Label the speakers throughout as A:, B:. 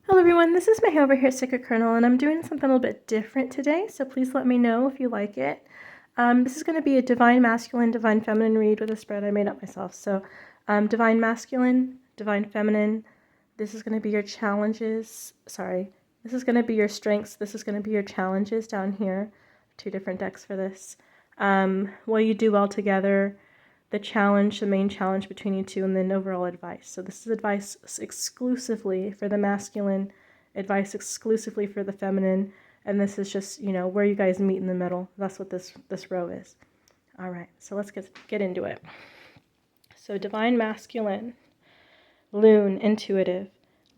A: Hello everyone, this is May over here at Sacred Kernel, and I'm doing something a little bit different today, so please let me know if you like it. This is going to be a Divine Masculine, Divine Feminine read with a spread I made up myself. So Divine Masculine, Divine Feminine, this is going to be your challenges, this is going to be your strengths, this is going to be your challenges down here. Two different decks for this. What you do well together, the main challenge between you two, and then overall advice. So this is advice exclusively for the masculine, advice exclusively for the feminine, and this is just, where you guys meet in the middle. That's what this row is. All right, so let's get into it. So divine masculine, loon, intuitive.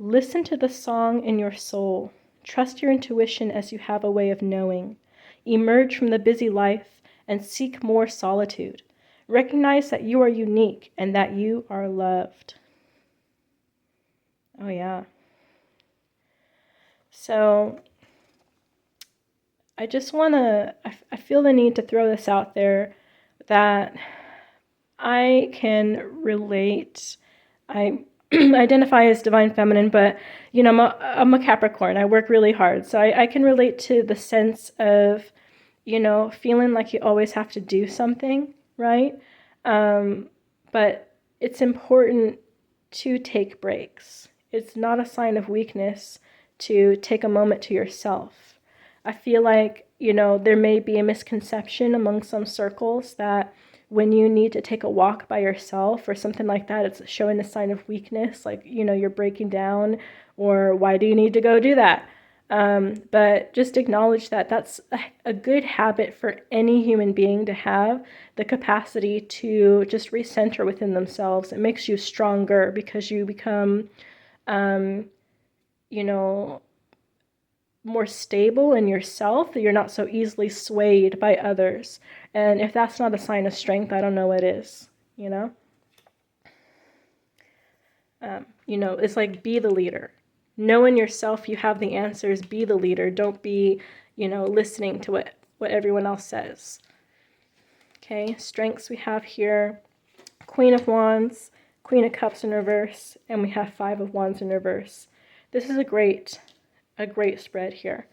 A: Listen to the song in your soul. Trust your intuition as you have a way of knowing. Emerge from the busy life and seek more solitude. Recognize that you are unique and that you are loved. Oh, yeah. So I just want to, I feel the need to throw this out there that I can relate. I identify as divine feminine, but, I'm a Capricorn. I work really hard. So I can relate to the sense of, feeling like you always have to do something, right? But it's important to take breaks. It's not a sign of weakness to take a moment to yourself. I feel like, there may be a misconception among some circles that when you need to take a walk by yourself or something like that, it's showing a sign of weakness, like, you're breaking down, or why do you need to go do that? But just acknowledge that that's a good habit for any human being to have, the capacity to just recenter within themselves. It makes you stronger because you become, more stable in yourself. You're not so easily swayed by others. And if that's not a sign of strength, I don't know what is, it's like, be the leader. Know in yourself you have the answers. Be the leader. Don't be, listening to what everyone else says. Okay, strengths we have here. Queen of Wands, Queen of Cups in reverse, and we have Five of Wands in reverse. This is a great spread here.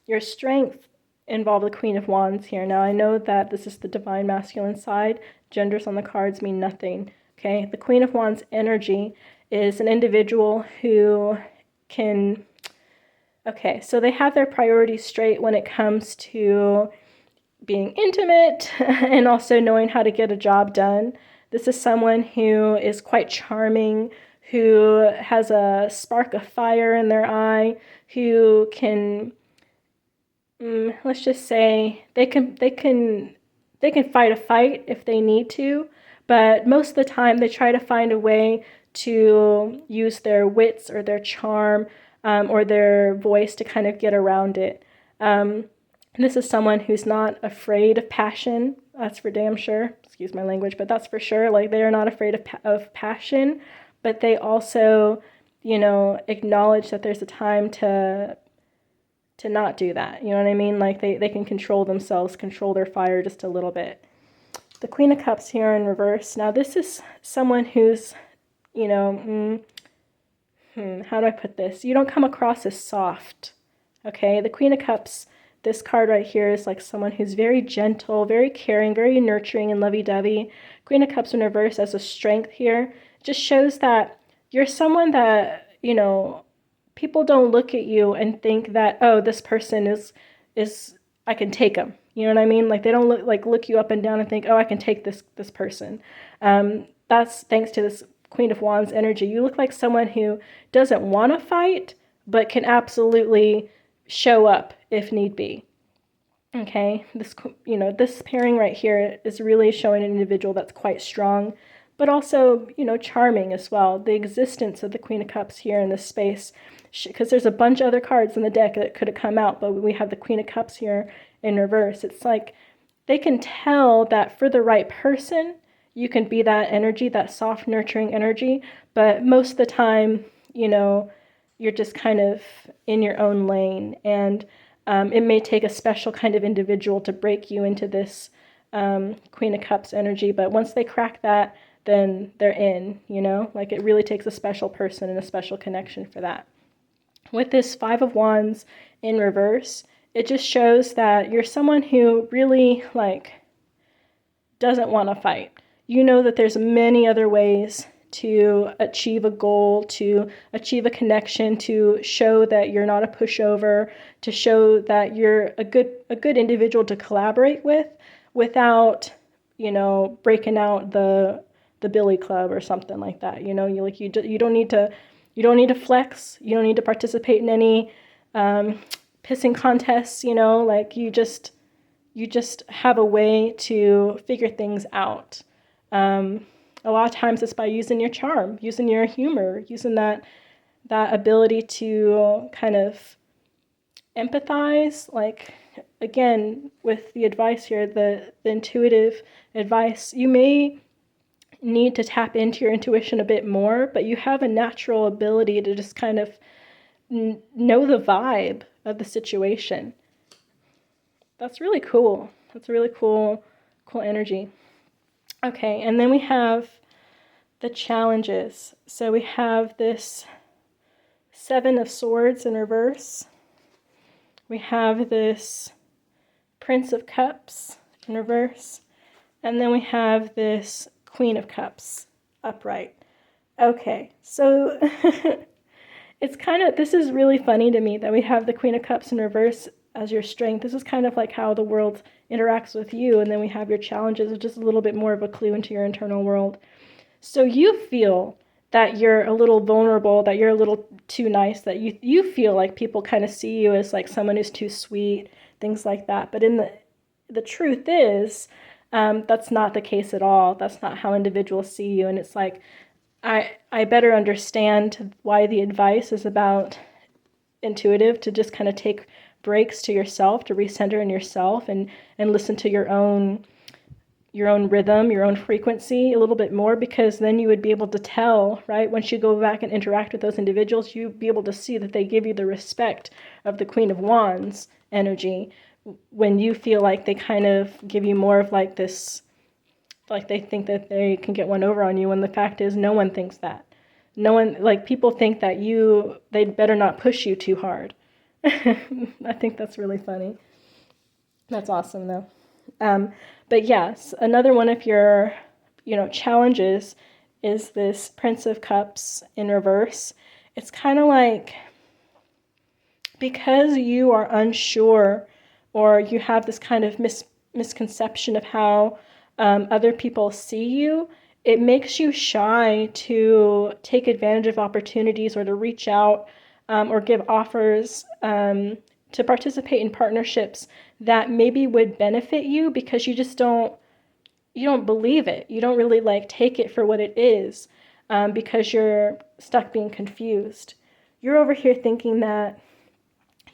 A: Your strength involve the Queen of Wands here. Now, I know that this is the divine masculine side. Genders on the cards mean nothing. Okay, the Queen of Wands energy is an individual who can, so they have their priorities straight when it comes to being intimate and also knowing how to get a job done. This is someone who is quite charming, who has a spark of fire in their eye, who can, let's just say, they can fight a fight if they need to, but most of the time they try to find a way to use their wits or their charm or their voice to kind of get around it. And this is someone who's not afraid of passion. That's for damn sure. Excuse my language, but that's for sure. Like, they are not afraid of passion, but they also, acknowledge that there's a time to not do that. You know what I mean? Like, they can control themselves, control their fire just a little bit. The Queen of Cups here in reverse. Now, this is someone who's, how do I put this? You don't come across as soft, okay? The Queen of Cups, this card right here is like someone who's very gentle, very caring, very nurturing and lovey-dovey. Queen of Cups in reverse as a strength here just shows that you're someone that, people don't look at you and think that, oh, this person is I can take them. You know what I mean? Like, they don't look you up and down and think, oh, I can take this person. That's thanks to this Queen of Wands energy. You look like someone who doesn't want to fight, but can absolutely show up if need be. Okay, this pairing right here is really showing an individual that's quite strong, but also, charming as well. The existence of the Queen of Cups here in this space, because there's a bunch of other cards in the deck that could have come out, but we have the Queen of Cups here in reverse. It's like they can tell that for the right person, you can be that energy, that soft, nurturing energy, but most of the time, you're just kind of in your own lane, and it may take a special kind of individual to break you into this Queen of Cups energy, but once they crack that, then they're in, like, it really takes a special person and a special connection for that. with this Five of Wands in reverse, it just shows that you're someone who really like doesn't want to fight. You know that there's many other ways to achieve a goal, to achieve a connection, to show that you're not a pushover, to show that you're a good individual to collaborate with without, breaking out the billy club or something like that. You don't need to flex. You don't need to participate in any pissing contests. You just have a way to figure things out. A lot of times it's by using your charm, using your humor, using that ability to kind of empathize. Like, again, with the advice here, the intuitive advice, you may need to tap into your intuition a bit more, but you have a natural ability to just kind of know the vibe of the situation. That's really cool. That's a really cool energy. Okay, and then we have the challenges. So we have this Seven of Swords in reverse. We have this Prince of Cups in reverse. And then we have this Queen of Cups upright. Okay, so this is really funny to me that we have the Queen of Cups in reverse as your strength. This is kind of like how the world interacts with you, and then we have your challenges, which is a little bit more of a clue into your internal world. So you feel that you're a little vulnerable, that you're a little too nice, that you feel like people kind of see you as like someone who's too sweet, things like that. But in the truth is, that's not the case at all. That's not how individuals see you. And it's like, I better understand why the advice is about intuitive, to just kind of take breaks to yourself, to recenter in yourself and listen to your own rhythm, your own frequency a little bit more, because then you would be able to tell, right? Once you go back and interact with those individuals, you'd be able to see that they give you the respect of the Queen of Wands energy, when you feel like they kind of give you more of like this, like they think that they can get one over on you, when the fact is no one thinks that. No one, like, people think that they'd better not push you too hard. I think that's really funny. That's awesome, though. But yes, another one of your, challenges is this Prince of Cups in reverse. It's kind of like, because you are unsure, or you have this kind of misconception of how other people see you, it makes you shy to take advantage of opportunities, or to reach out, or give offers, to participate in partnerships that maybe would benefit you, because you don't believe it. You don't really take it for what it is, because you're stuck being confused. You're over here thinking that,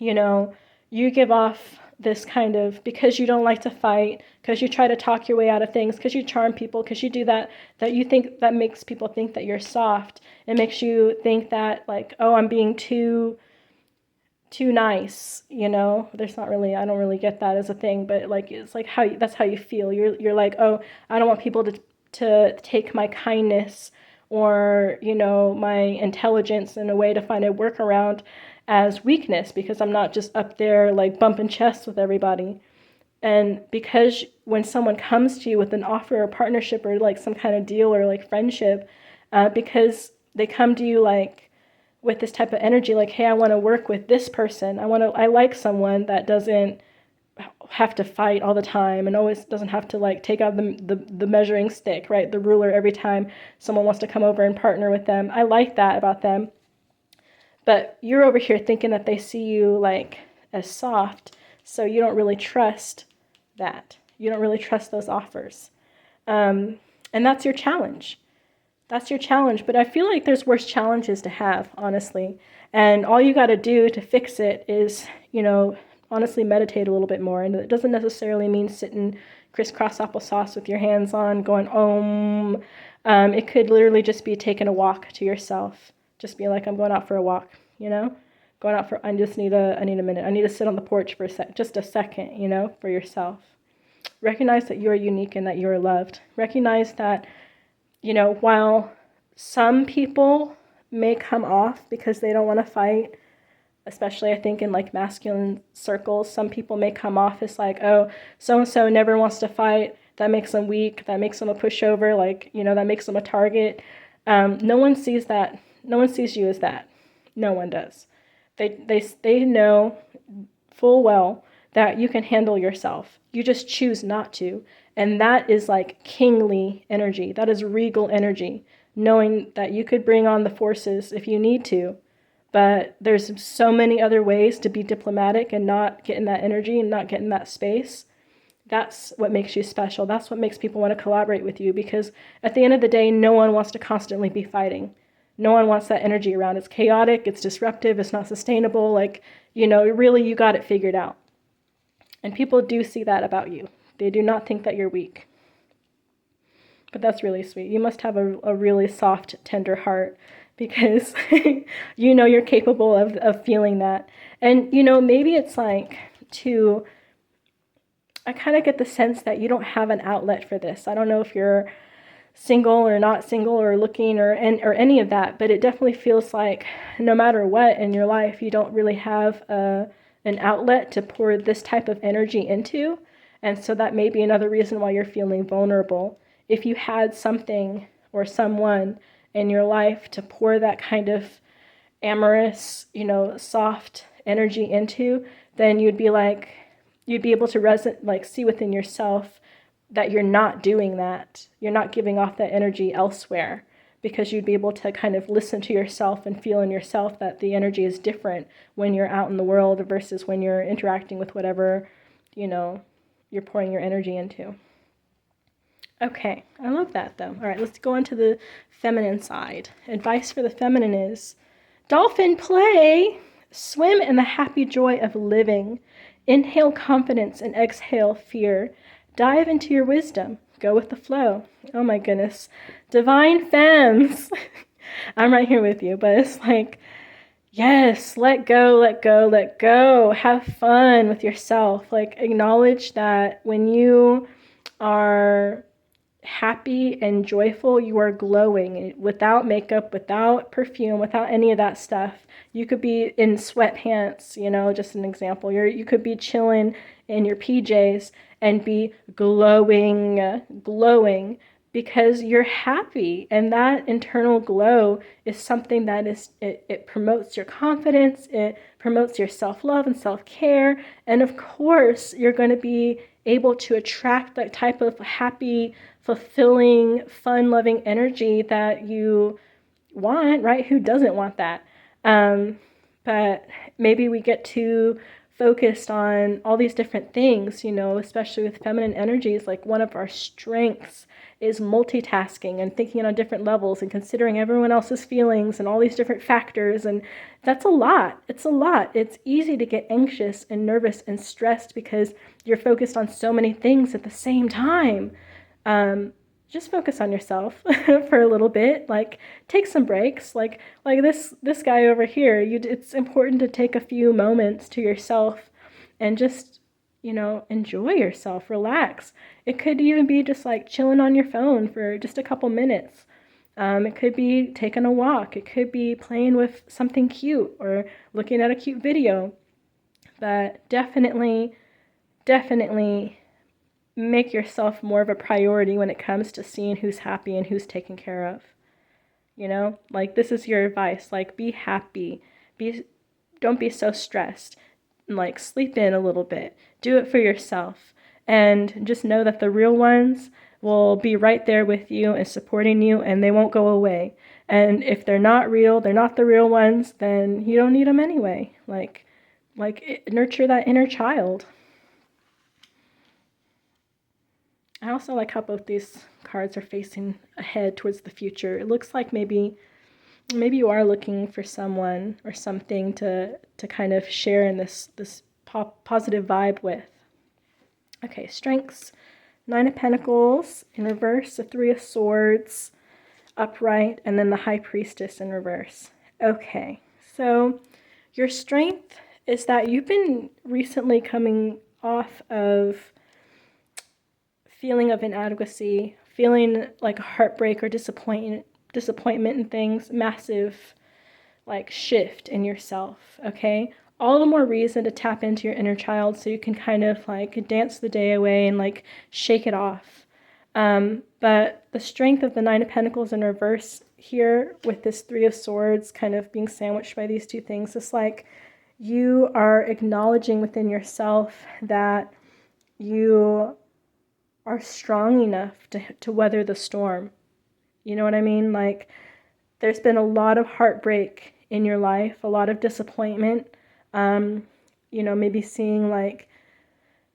A: you give off this kind of, because you don't like to fight, because you try to talk your way out of things, because you charm people, because you do that you think that makes people think that you're soft. It makes you think that oh, I'm being too nice, There's not really, I don't really get that as a thing, but it's that's how you feel. You're like, oh, I don't want people to take my kindness, or my intelligence in a way to find a workaround as weakness, because I'm not just up there bumping chests with everybody. And because when someone comes to you with an offer or partnership, or some kind of deal, or friendship, because they come to you with this type of energy, hey, I want to work with this person. I like someone that doesn't have to fight all the time, and always doesn't have to take out the measuring stick, right? The ruler every time someone wants to come over and partner with them. I like that about them. But you're over here thinking that they see you as soft, so you don't really trust that. You don't really trust those offers. And that's your challenge. That's your challenge. But I feel like there's worse challenges to have, honestly. And all you got to do to fix it is, honestly meditate a little bit more. And it doesn't necessarily mean sitting crisscross applesauce with your hands on, going, Om. It could literally just be taking a walk to yourself. Just be like, I'm going out for a walk, Going out for, I need a minute. I need to sit on the porch for just a second, for yourself. Recognize that you are unique and that you are loved. Recognize that, while some people may come off because they don't want to fight, especially I think in like masculine circles. Some people may come off as like, oh, so-and-so never wants to fight. That makes them weak. That makes them a pushover. Like, that makes them a target. No one sees that. No one sees you as that. No one does. They know full well that you can handle yourself. You just choose not to. And that is like kingly energy. That is regal energy, knowing that you could bring on the forces if you need to. But there's so many other ways to be diplomatic and not get in that energy and not get in that space. That's what makes you special. That's what makes people want to collaborate with you, because at the end of the day, no one wants to constantly be fighting. No one wants that energy around. It's chaotic, it's disruptive, it's not sustainable. Like, really you got it figured out. And people do see that about you. They do not think that you're weak. But that's really sweet. You must have a really soft, tender heart, because you're capable of feeling that. And, maybe it's like I kind of get the sense that you don't have an outlet for this. I don't know if you're single or not single or looking or any of that, but it definitely feels like no matter what in your life, you don't really have an outlet to pour this type of energy into. And so that may be another reason why you're feeling vulnerable. If you had something or someone in your life to pour that kind of amorous, soft energy into, then you'd be able to see within yourself that you're not doing that. You're not giving off that energy elsewhere, because you'd be able to kind of listen to yourself and feel in yourself that the energy is different when you're out in the world versus when you're interacting with whatever, you're pouring your energy into. Okay, I love that though. All right, let's go on to the feminine side. Advice for the feminine is, dolphin play! Swim in the happy joy of living. Inhale confidence and exhale fear. Dive into your wisdom. Go with the flow. Oh my goodness. Divine femmes. I'm right here with you, but it's like, yes, let go, let go, let go. Have fun with yourself. Like, acknowledge that when you are happy and joyful, you are glowing without makeup, without perfume, without any of that stuff. You could be in sweatpants, just an example. You could be chilling in your PJs and be glowing because you're happy. And that internal glow is something that it promotes your confidence, it promotes your self-love and self-care. And of course, you're going to be able to attract that type of happy, fulfilling, fun-loving energy that you want, right? Who doesn't want that? But maybe we get too focused on all these different things, especially with feminine energies. Like, one of our strengths is multitasking and thinking on different levels and considering everyone else's feelings and all these different factors. And that's a lot. It's a lot. It's easy to get anxious and nervous and stressed because you're focused on so many things at the same time. Just focus on yourself for a little bit. Like, take some breaks. Like this guy over here. It's important to take a few moments to yourself and just, enjoy yourself, relax. It could even be just like chilling on your phone for just a couple minutes. It could be taking a walk. It could be playing with something cute or looking at a cute video. But definitely make yourself more of a priority when it comes to seeing who's happy and who's taken care of. Like, this is your advice. Like, be happy. Don't be so stressed. Like, sleep in a little bit. Do it for yourself. And just know that the real ones will be right there with you and supporting you, and they won't go away. And if they're not real, they're not the real ones, then you don't need them anyway. Like nurture that inner child. I also like how both these cards are facing ahead towards the future. It looks like maybe you are looking for someone or something to kind of share in this positive vibe with. Okay, strengths. 9 of Pentacles in reverse, the 3 of Swords upright, and then the High Priestess in reverse. Okay, so your strength is that you've been recently coming off of feeling of inadequacy, feeling like a heartbreak or disappointment in things, massive like shift in yourself, okay? All the more reason to tap into your inner child so you can kind of like dance the day away and like shake it off. But the strength of the Nine of Pentacles in reverse here with this Three of Swords kind of being sandwiched by these two things, it's like you are acknowledging within yourself that you are strong enough to weather the storm. You know what I mean? Like, there's been a lot of heartbreak in your life, a lot of disappointment, maybe seeing like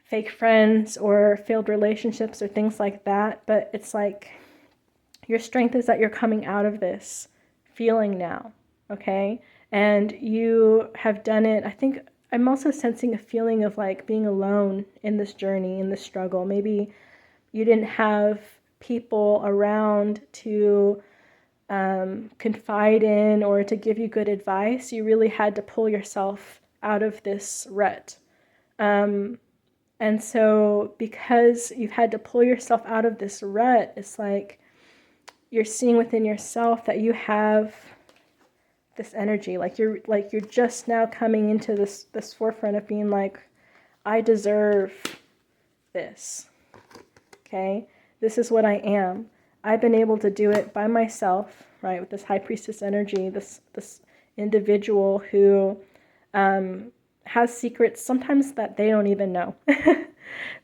A: fake friends or failed relationships or things like that. But it's like your strength is that you're coming out of this feeling now, okay? And you have done it. I think I'm also sensing a feeling of like being alone in this journey, in this struggle. Maybe you didn't have people around to confide in or to give you good advice. You really had to pull yourself out of this rut. And so because you've had to pull yourself out of this rut, it's like you're seeing within yourself that you have this energy, like you're just now coming into this forefront of being like, I deserve this. Okay? This is what I am. I've been able to do it by myself, right? With this High Priestess energy, this individual who has secrets sometimes that they don't even know.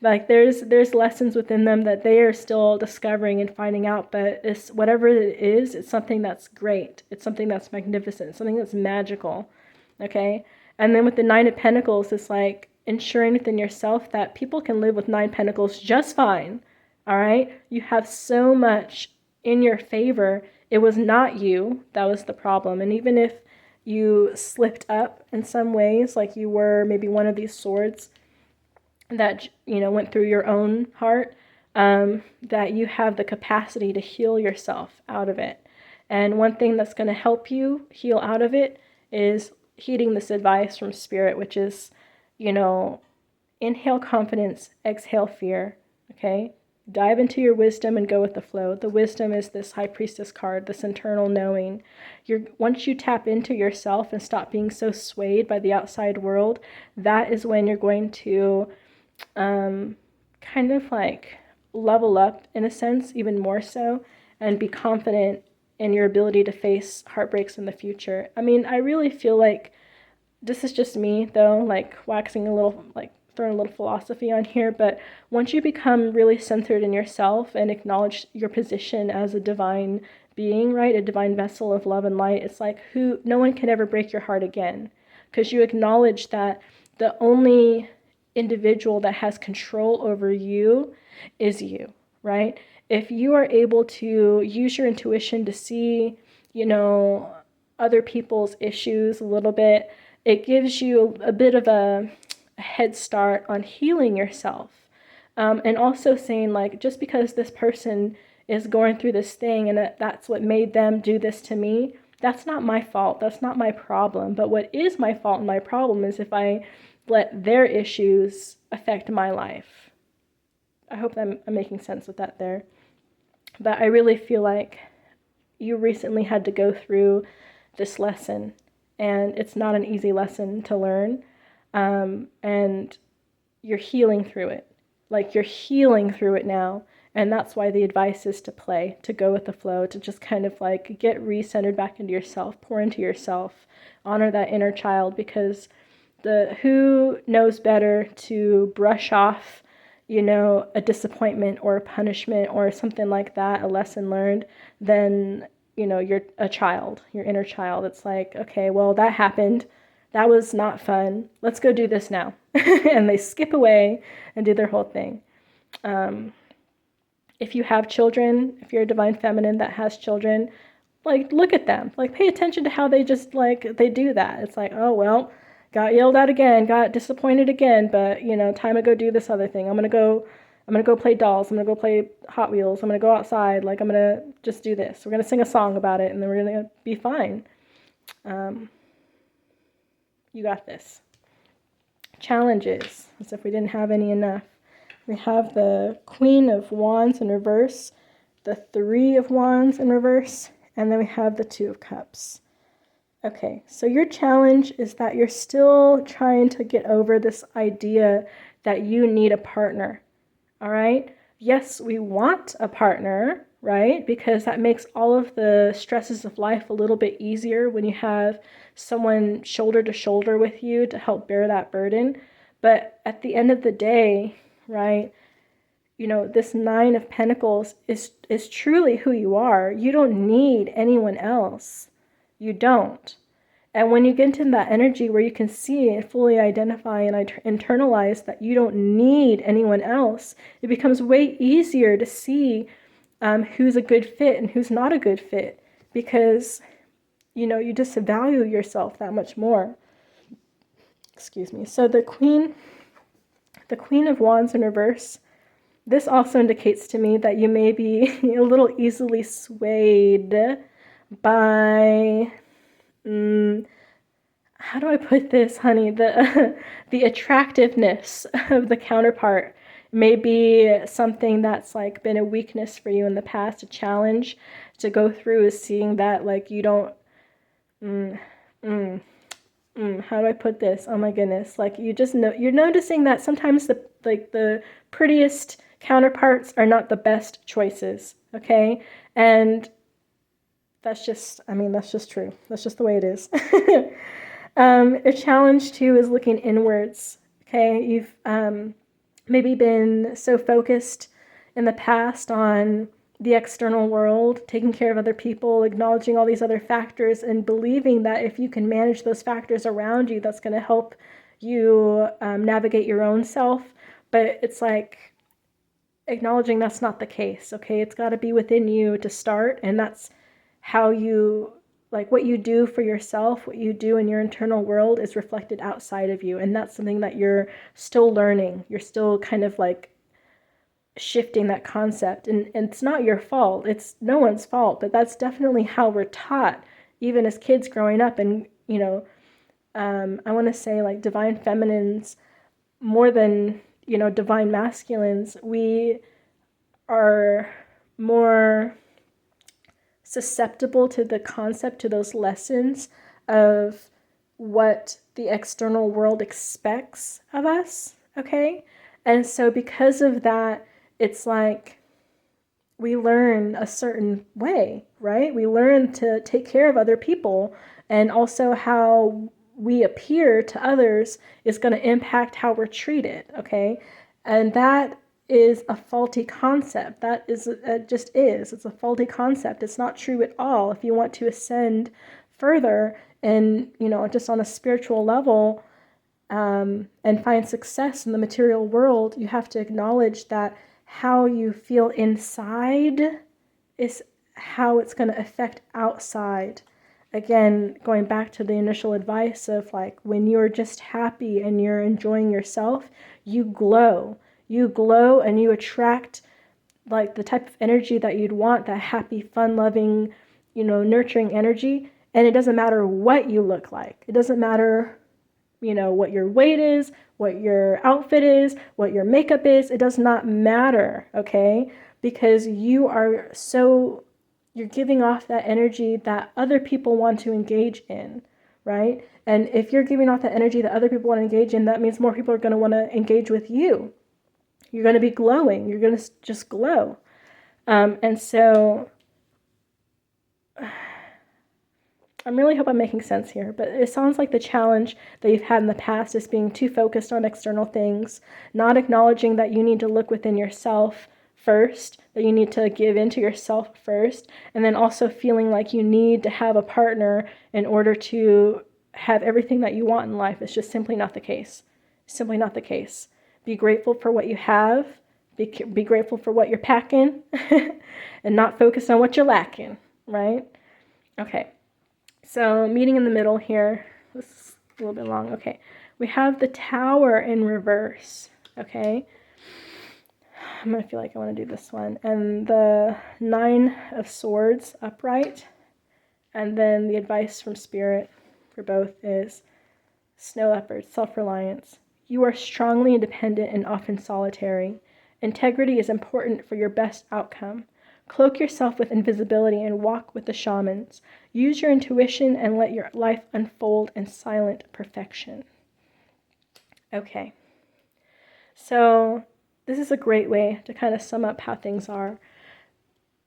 A: Like there's lessons within them that they are still discovering and finding out, but it's whatever it is, it's something that's great. It's something that's magnificent, something that's magical. Okay? And then with the Nine of Pentacles, it's like ensuring within yourself that people can live with Nine Pentacles just fine. All right? You have so much in your favor. It was not you that was the problem. And even if you slipped up in some ways, like you were maybe one of these swords that, went through your own heart, that you have the capacity to heal yourself out of it. And one thing that's going to help you heal out of it is heeding this advice from Spirit, which is, inhale confidence, exhale fear, okay? Dive into your wisdom and go with the flow. The wisdom is this High Priestess card, this internal knowing. Once you tap into yourself and stop being so swayed by the outside world, that is when you're going to kind of like level up in a sense, even more so, and be confident in your ability to face heartbreaks in the future. I mean, I really feel like this is just me though, like waxing a little, like throwing a little philosophy on here, but once you become really centered in yourself and acknowledge your position as a divine being, right, a divine vessel of love and light, it's like no one can ever break your heart again, because you acknowledge that the only individual that has control over you is you, right? If you are able to use your intuition to see, other people's issues a little bit, it gives you a bit of a head start on healing yourself. And also saying, like, just because this person is going through this thing and that's what made them do this to me, that's not my fault. That's not my problem. But what is my fault and my problem is if I let their issues affect my life. I hope that I'm making sense with that there. But I really feel like you recently had to go through this lesson, and it's not an easy lesson to learn. And you're healing through it. Like, you're healing through it now. And that's why the advice is to play, to go with the flow, to just kind of like get recentered back into yourself, pour into yourself, honor that inner child, because who knows better to brush off, a disappointment or a punishment or something like that, a lesson learned, than, you're a child, your inner child. It's like, okay, well, that happened. That was not fun. Let's go do this now. And they skip away and do their whole thing. If you have children, if you're a divine feminine that has children, like, look at them. Like, pay attention to how they just, like, they do that. It's like, oh, well, got yelled at again, got disappointed again, but, time to go do this other thing. I'm going to go play dolls. I'm going to go play Hot Wheels. I'm going to go outside. Like, I'm going to just do this. We're going to sing a song about it, and then we're going to be fine. You got this. Challenges, as if we didn't have any enough. We have the Queen of Wands in reverse, the Three of Wands in reverse, and then we have the Two of Cups. Okay, so your challenge is that you're still trying to get over this idea that you need a partner. All right? Yes, we want a partner, right? Because that makes all of the stresses of life a little bit easier when you have someone shoulder to shoulder with you to help bear that burden. But at the end of the day, right, this Nine of Pentacles is truly who you are. You don't need anyone else. You don't. And when you get into that energy where you can see and fully identify and internalize that you don't need anyone else, it becomes way easier to see who's a good fit and who's not a good fit, because you just value yourself that much more. Excuse me. So the Queen of Wands in reverse. This also indicates to me that you may be a little easily swayed by how do I put this, honey? The attractiveness of the counterpart may be something that's like been a weakness for you in the past, a challenge to go through, is seeing that like you don't. How do I put this? Oh my goodness! Like you just know, you're noticing that sometimes the prettiest counterparts are not the best choices. Okay, and that's just true. That's just the way it is. A challenge too is looking inwards. Okay, you've maybe been so focused in the past on the external world, taking care of other people, acknowledging all these other factors, and believing that if you can manage those factors around you, that's going to help you navigate your own self. But it's like acknowledging that's not the case. Okay, it's got to be within you to start, and that's how you, like, what you do for yourself, what you do in your internal world is reflected outside of you. And that's something that you're still learning. You're still kind of like shifting that concept. And it's not your fault. It's no one's fault, but that's definitely how we're taught, even as kids growing up. And, I want to say like divine feminines more than, divine masculines, we are more susceptible to the concept, to those lessons of what the external world expects of us, okay? And so because of that, it's like we learn a certain way, right? We learn to take care of other people, and also how we appear to others is going to impact how we're treated, okay? And that is a faulty concept. That is, it just is. It's a faulty concept. It's not true at all. If you want to ascend further and, just on a spiritual level, and find success in the material world, you have to acknowledge that how you feel inside is how it's going to affect outside. Again, going back to the initial advice of like when you're just happy and you're enjoying yourself, you glow. You glow and you attract like the type of energy that you'd want, that happy, fun-loving, nurturing energy. And it doesn't matter what you look like. It doesn't matter, what your weight is, what your outfit is, what your makeup is. It does not matter, okay? Because you're giving off that energy that other people want to engage in, right? And if you're giving off that energy that other people want to engage in, that means more people are going to want to engage with you. You're going to be glowing. You're going to just glow. And so I really hope I'm making sense here, but it sounds like the challenge that you've had in the past is being too focused on external things, not acknowledging that you need to look within yourself first, that you need to give into yourself first, and then also feeling like you need to have a partner in order to have everything that you want in life. It's just simply not the case. Simply not the case. Be grateful for what you have. Be grateful for what you're packing and not focus on what you're lacking, right? Okay. So meeting in the middle here. This is a little bit long. Okay. We have the Tower in reverse. Okay. I'm going to feel like I want to do this one. And the Nine of Swords upright. And then the advice from Spirit for both is Snow Leopard, self-reliance. You are strongly independent and often solitary. Integrity is important for your best outcome. Cloak yourself with invisibility and walk with the shamans. Use your intuition and let your life unfold in silent perfection. Okay. So this is a great way to kind of sum up how things are.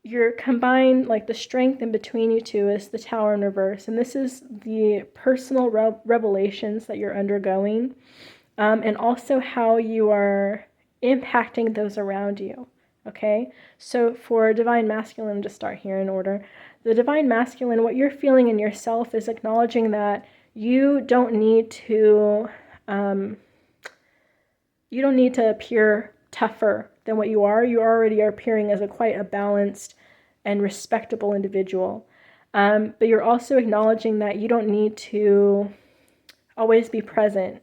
A: Your combined, like the strength in between you two is the Tower in reverse. And this is the personal revelations that you're undergoing, and also how you are impacting those around you. Okay, so for Divine Masculine, to start here in order, the Divine Masculine, what you're feeling in yourself is acknowledging that you don't need to appear tougher than what you are. You already are appearing as quite a balanced and respectable individual. But you're also acknowledging that you don't need to always be present.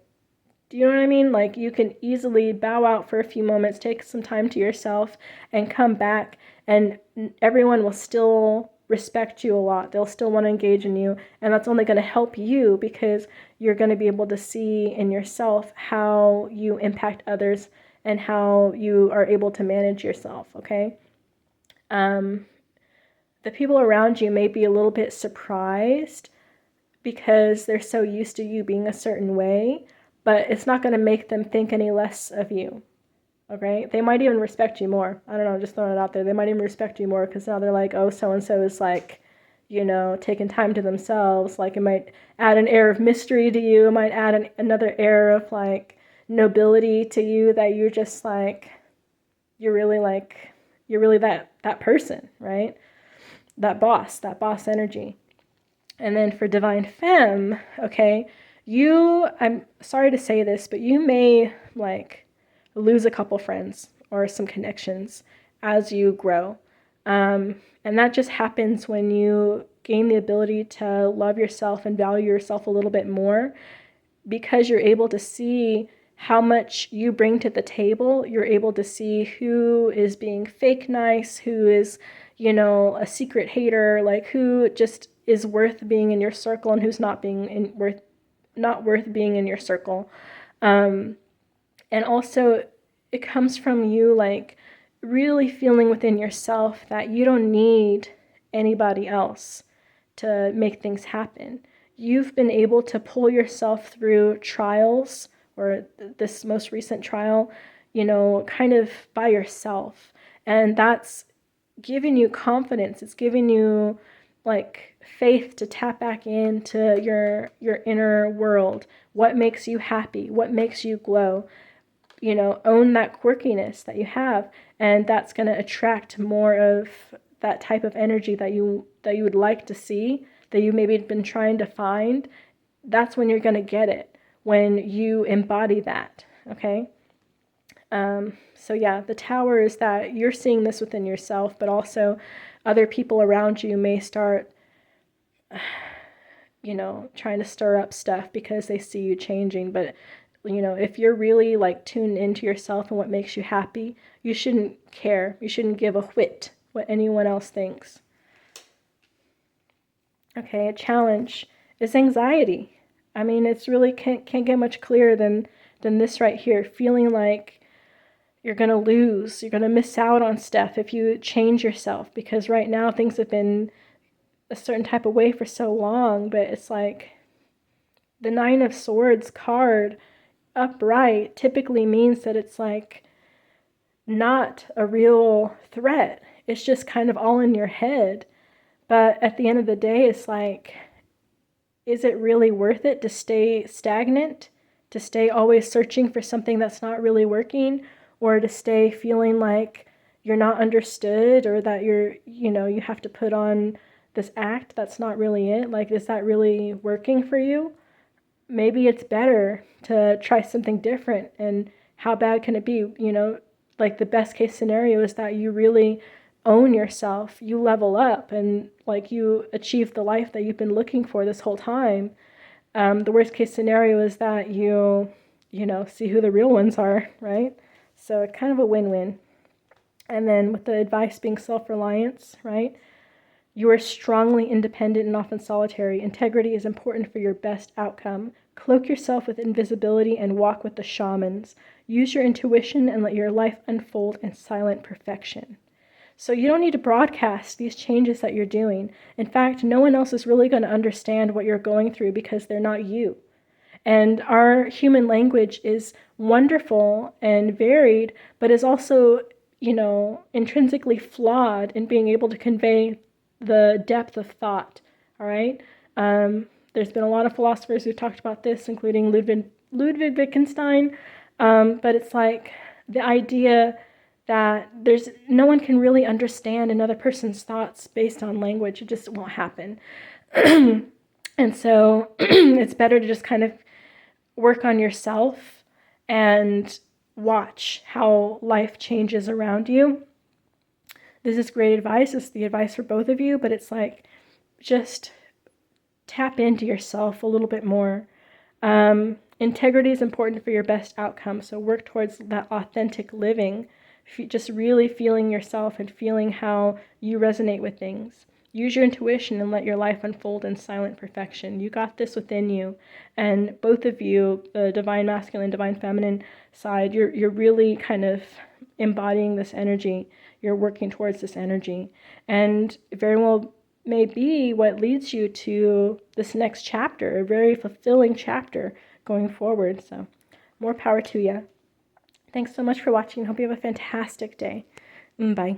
A: Do you know what I mean? Like, you can easily bow out for a few moments, take some time to yourself, and come back, and everyone will still respect you a lot. They'll still want to engage in you, and that's only going to help you because you're going to be able to see in yourself how you impact others and how you are able to manage yourself, okay? The people around you may be a little bit surprised because they're so used to you being a certain way, but it's not going to make them think any less of you, okay? They might even respect you more. I don't know, just throwing it out there. They might even respect you more because now they're like, oh, so-and-so is like, you know, taking time to themselves. Like, it might add an air of mystery to you. It might add another air of like nobility to you, that you're just like, you're really that person, right? That boss energy. And then for Divine Femme, okay, I'm sorry to say this, but you may like lose a couple friends or some connections as you grow. And that just happens when you gain the ability to love yourself and value yourself a little bit more, because you're able to see how much you bring to the table. You're able to see who is being fake nice, who is, you know, a secret hater, like who just is worth being in your circle and who's not worth being in your circle. And also it comes from you like really feeling within yourself that you don't need anybody else to make things happen. You've been able to pull yourself through trials, or this most recent trial, you know, kind of by yourself. And that's giving you confidence. It's giving you like faith to tap back into your inner world. What makes you happy? What makes you glow? You know, own that quirkiness that you have, and that's going to attract more of that type of energy that you would like to see, that you maybe been trying to find. That's when you're going to get it, when you embody that, okay? So yeah, the Tower is that you're seeing this within yourself, but also other people around you may start, you know, trying to stir up stuff because they see you changing. But, you know, if you're really like tuned into yourself and what makes you happy, you shouldn't care. You shouldn't give a whit what anyone else thinks. Okay, a challenge is anxiety. I mean, it's really can't get much clearer than this right here. Feeling like you're going to lose, you're going to miss out on stuff if you change yourself, because right now things have been a certain type of way for so long. But it's like the Nine of Swords card upright typically means that it's like not a real threat. It's just kind of all in your head. But at the end of the day, it's like, is it really worth it to stay stagnant, to stay always searching for something that's not really working, or to stay feeling like you're not understood, or that you have to put on this act that's not really it? Like, is that really working for you? Maybe it's better to try something different. And how bad can it be? You know, like the best case scenario is that you really own yourself, you level up, and like you achieve the life that you've been looking for this whole time. The worst case scenario is that you see who the real ones are, right? So it's kind of a win-win. And then with the advice being self-reliance, right? You are strongly independent and often solitary. Integrity is important for your best outcome. Cloak yourself with invisibility and walk with the shamans. Use your intuition and let your life unfold in silent perfection. So you don't need to broadcast these changes that you're doing. In fact, no one else is really going to understand what you're going through because they're not you. And our human language is wonderful and varied, but is also, intrinsically flawed in being able to convey the depth of thought. All right. There's been a lot of philosophers who talked about this, including Ludwig Wittgenstein. But it's like the idea that there's no one can really understand another person's thoughts based on language. It just won't happen. And so it's better to just kind of work on yourself and watch how life changes around you. This is great advice. It's the advice for both of you, but it's like just tap into yourself a little bit more. Integrity is important for your best outcome, so work towards that authentic living, just really feeling yourself and feeling how you resonate with things. Use your intuition and let your life unfold in silent perfection. You got this within you. And both of you, the divine masculine, divine feminine side, you're really kind of embodying this energy. You're working towards this energy. And very well may be what leads you to this next chapter, a very fulfilling chapter going forward. So more power to you. Thanks so much for watching. Hope you have a fantastic day. Bye.